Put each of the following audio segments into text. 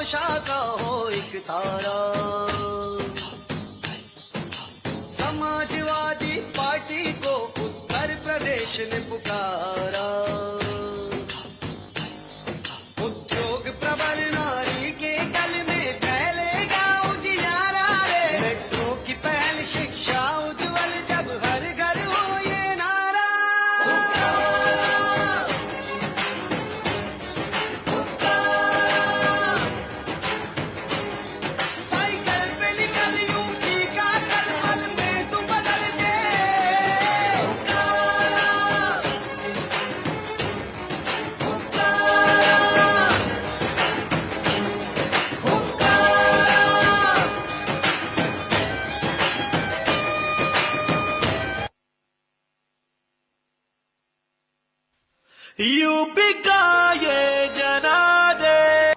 आशा का हो एक तारा। समाजवादी पार्टी को उत्तर प्रदेश ने पुकारा। उद्योग प्रबल नारी के गल में फैलेगा उजियारा रे। मेट्रो की पहल शिक्षा उज्जवल जब हर घर हो ये नारा। साइकिल पे निकल यूपी का कल पल में तू बदल दे। यूपी का ये जनादे।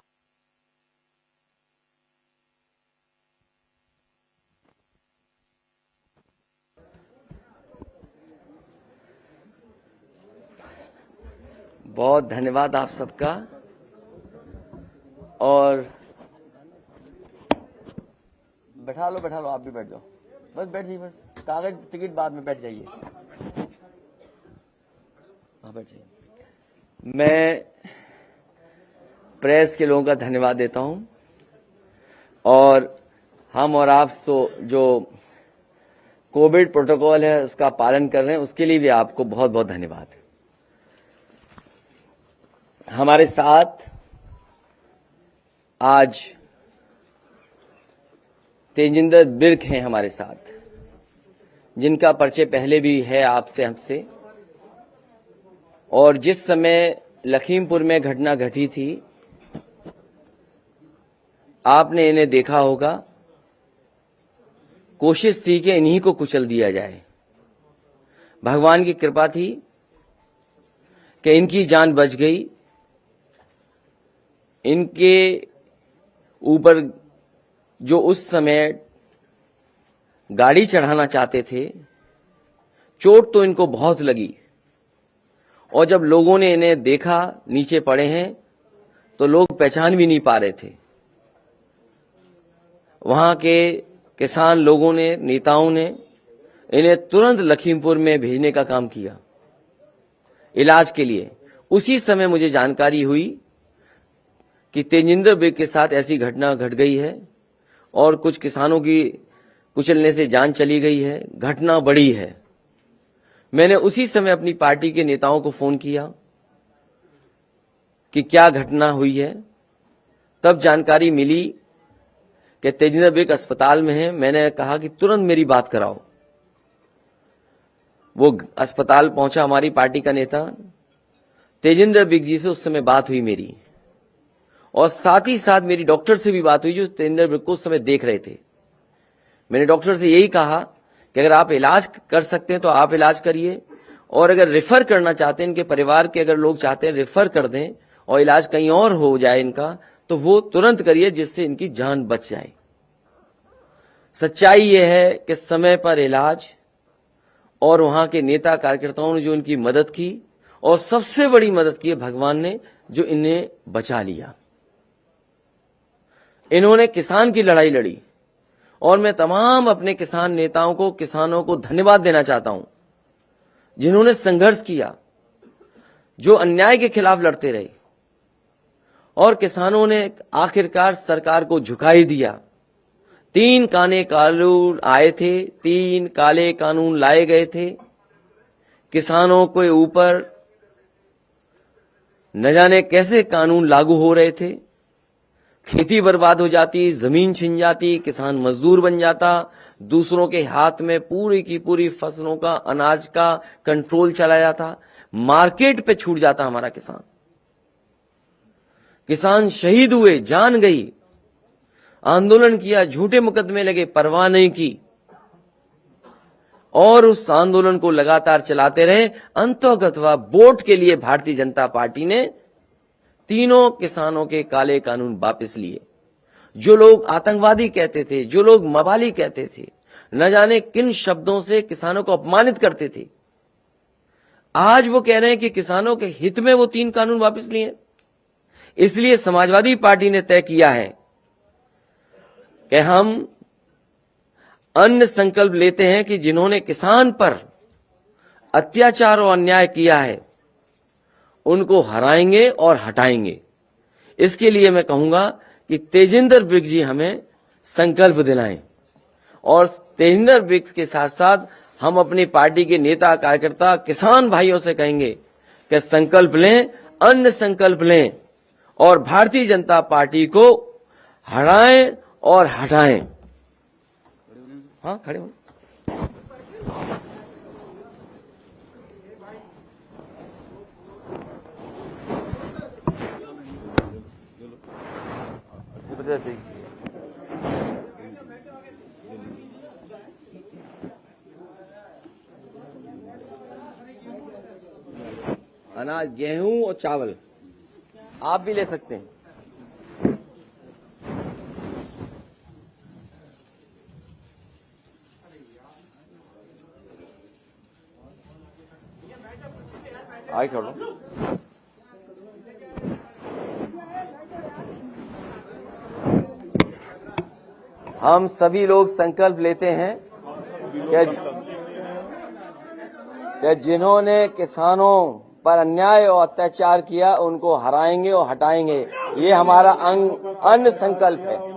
बहुत धन्यवाद आप सबका। और बैठा लो आप भी बैठ जाओ। बस बैठ जाइए, बस कागज टिकट बाद में बैठ जाइए। हाँ बैठ जाइए। मैं प्रेस के लोगों का धन्यवाद देता हूं और हम और आप जो कोविड प्रोटोकॉल है उसका पालन कर रहे हैं उसके लिए भी आपको बहुत बहुत धन्यवाद। हमारे साथ आज तेजिंदर बिर्क हैं हमारे साथ, जिनका परिचय पहले भी है आपसे हमसे। और जिस समय लखीमपुर में घटना घटी थी आपने इन्हें देखा होगा। कोशिश थी कि इन्हीं को कुचल दिया जाए। भगवान की कृपा थी कि इनकी जान बच गई। इनके ऊपर जो उस समय गाड़ी चढ़ाना चाहते थे, चोट तो इनको बहुत लगी। और जब लोगों ने इन्हें देखा नीचे पड़े हैं तो लोग पहचान भी नहीं पा रहे थे। वहां के किसान लोगों ने, नेताओं ने इन्हें तुरंत लखीमपुर में भेजने का काम किया इलाज के लिए। उसी समय मुझे जानकारी हुई कि तेजिंदर बिर्क के साथ ऐसी घटना घट गई है और कुछ किसानों की कुचलने से जान चली गई है। घटना बड़ी है। मैंने उसी समय अपनी पार्टी के नेताओं को फोन किया कि क्या घटना हुई है। तब जानकारी मिली कि तेजिंदर बिर्क अस्पताल में है। मैंने कहा कि तुरंत मेरी बात कराओ। वो अस्पताल पहुंचा हमारी पार्टी का नेता। तेजिंदर बिर्क जी से उस समय बात हुई मेरी, और साथ ही साथ मेरी डॉक्टर से भी बात हुई जो तेजिंदर बिर्क को उस समय देख रहे थे। मैंने डॉक्टर से यही कहा कि अगर आप इलाज कर सकते हैं तो आप इलाज करिए, और अगर रेफर करना चाहते हैं, इनके परिवार के अगर लोग चाहते हैं रेफर कर दें और इलाज कहीं और हो जाए इनका, तो वो तुरंत करिए जिससे इनकी जान बच जाए। सच्चाई ये है कि समय पर इलाज और वहां के नेता कार्यकर्ताओं ने जो इनकी मदद की, और सबसे बड़ी मदद की है भगवान ने जो इन्हें बचा लिया। इन्होंने किसान की लड़ाई लड़ी, और मैं तमाम अपने किसान नेताओं को, किसानों को धन्यवाद देना चाहता हूं जिन्होंने संघर्ष किया, जो अन्याय के खिलाफ लड़ते रहे। और किसानों ने आखिरकार सरकार को झुका ही दिया। 3 काले कानून आए थे, 3 काले कानून लाए गए थे। किसानों के ऊपर न जाने कैसे कानून लागू हो रहे थे। खेती बर्बाद हो जाती, जमीन छिन जाती, किसान मजदूर बन जाता, दूसरों के हाथ में पूरी की पूरी फसलों का, अनाज का कंट्रोल चला जाता, मार्केट पे छूट जाता हमारा किसान। किसान शहीद हुए, जान गई, आंदोलन किया, झूठे मुकदमे लगे, परवाह नहीं की, और उस आंदोलन को लगातार चलाते रहे। अंततः वोट के लिए भारतीय जनता पार्टी ने तीनों किसानों के काले कानून वापस लिए। जो लोग आतंकवादी कहते थे, जो लोग मवाली कहते थे, न जाने किन शब्दों से किसानों को अपमानित करते थे, आज वो कह रहे हैं कि किसानों के हित में वो 3 कानून वापस लिए। इसलिए समाजवादी पार्टी ने तय किया है कि हम अन्य संकल्प लेते हैं कि जिन्होंने किसान पर अत्याचार और अन्याय किया है उनको हराएंगे और हटाएंगे। इसके लिए मैं कहूंगा कि तेजिंदर ब्रिग जी हमें संकल्प दिलाएं और तेजिंदर ब्रिग के साथ साथ हम अपनी पार्टी के नेता कार्यकर्ता किसान भाइयों से कहेंगे कि संकल्प लें, अन्य संकल्प लें और भारतीय जनता पार्टी को हराएं और हटाएं। हाँ, खड़े हो। अनाज, गेहूं और चावल आप भी ले सकते हैं। आगे छोड़ो। हम सभी लोग संकल्प लेते हैं कि जिन्होंने किसानों पर अन्याय और अत्याचार किया उनको हराएंगे और हटाएंगे। ये हमारा अन्य संकल्प है।